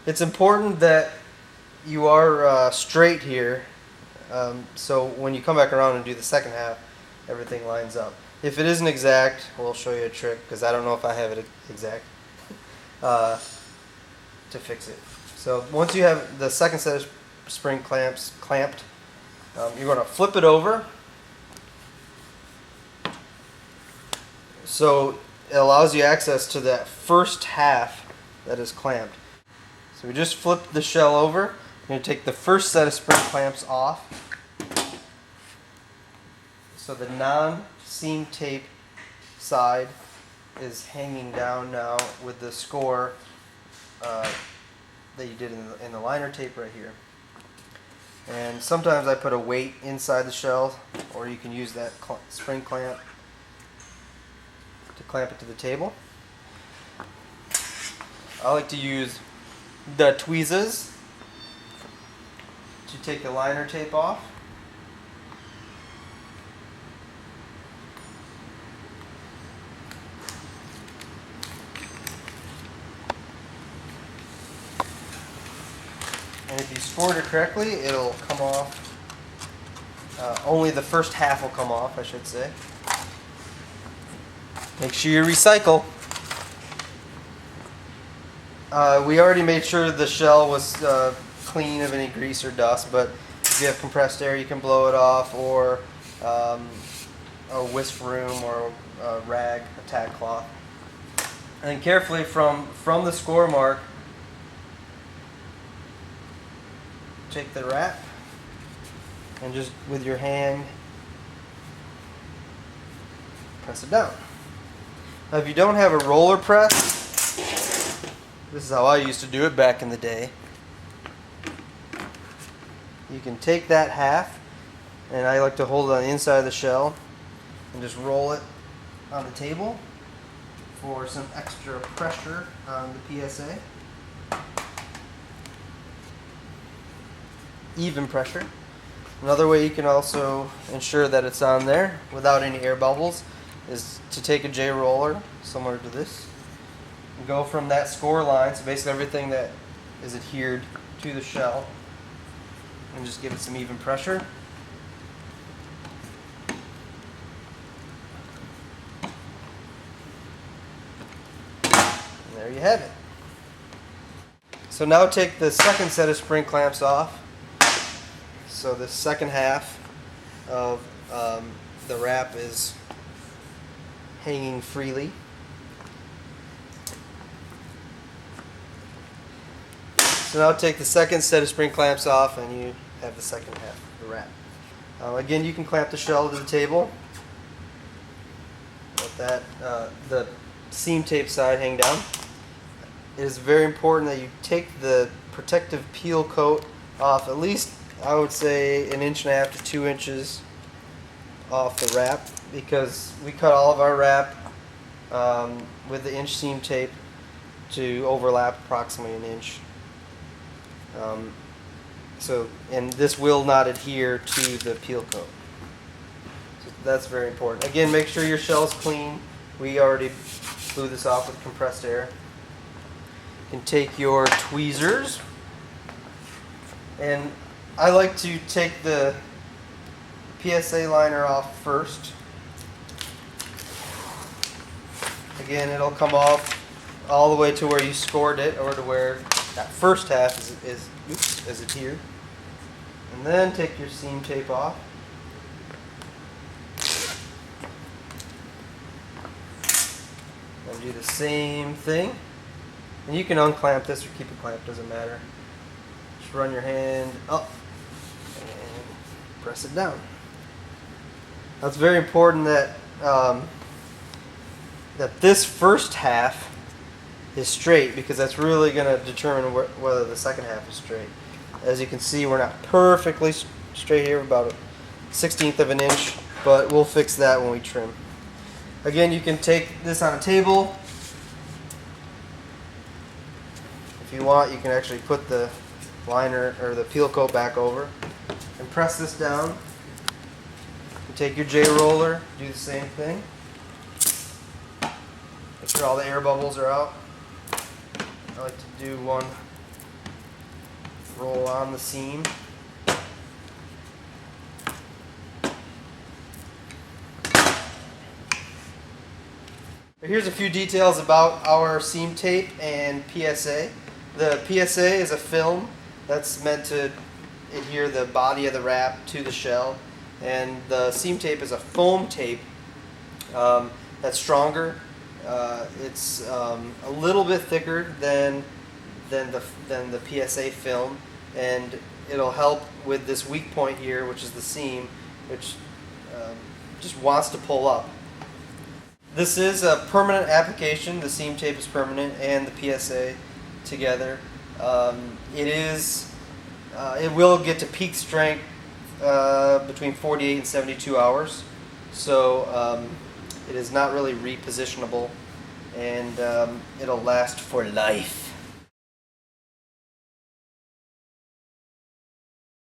It's important that you are straight here, so when you come back around and do the second half, everything lines up. If it isn't exact, we'll show you a trick, because I don't know if I have it exact, to fix it. So once you have the second set of spring clamps clamped, you're going to flip it over so it allows you access to that first half that is clamped. So we just flip the shell over. You're going to take the first set of spring clamps off. So the non-seam tape side is hanging down now with the score that you did in the liner tape right here. And sometimes I put a weight inside the shell, or you can use that spring clamp to clamp it to the table. I like to use the tweezers to take the liner tape off. And if you scored it correctly, it'll come off. Only the first half will come off, I should say. Make sure you recycle. We already made sure the shell was clean of any grease or dust, but if you have compressed air, you can blow it off, or a whisk broom, or a rag, a tack cloth. And carefully from the score mark, take the wrap and just with your hand press it down. Now if you don't have a roller press, this is how I used to do it back in the day. You can take that half, and I like to hold it on the inside of the shell and just roll it on the table for some extra pressure on the PSA. Even pressure. Another way you can also ensure that it's on there without any air bubbles is to take a J roller similar to this and go from that score line, so basically everything that is adhered to the shell, and just give it some even pressure. And there you have it. So now take the second set of spring clamps off. So the second half of the wrap is hanging freely. So now take the second set of spring clamps off, and you have the second half of the wrap. Again, you can clamp the shell to the table. Let that the seam tape side hang down. It is very important that you take the protective peel coat off at least, I would say, 1.5 inches to 2 inches off the wrap, because we cut all of our wrap with the inch seam tape to overlap approximately 1 inch. And this will not adhere to the peel coat. So that's very important. Again, make sure your shell's clean. We already blew this off with compressed air. You can take your tweezers, and I like to take the PSA liner off first. Again, it'll come off all the way to where you scored it, or to where that first half is adhered. And then take your seam tape off. And do the same thing. And you can unclamp this or keep it clamped, doesn't matter. Just run your hand up and press it down. Now it's very important that that this first half is straight, because that's really going to determine whether the second half is straight. As you can see, we're not perfectly straight here, about 1/16 of an inch, but we'll fix that when we trim. Again, you can take this on a table. If you want, you can actually put the liner or the peel coat back over and press this down. You take your J roller, do the same thing. Make sure all the air bubbles are out. I like to do one roll on the seam. Here's a few details about our seam tape and PSA. The PSA is a film that's meant to adhere the body of the wrap to the shell, and the seam tape is a foam tape that's stronger. It's a little bit thicker than the PSA film, and it'll help with this weak point here, which is the seam, which just wants to pull up. This is a permanent application. The seam tape is permanent, and the PSA together. It will get to peak strength between 48 and 72 hours. So it is not really repositionable, and it'll last for life.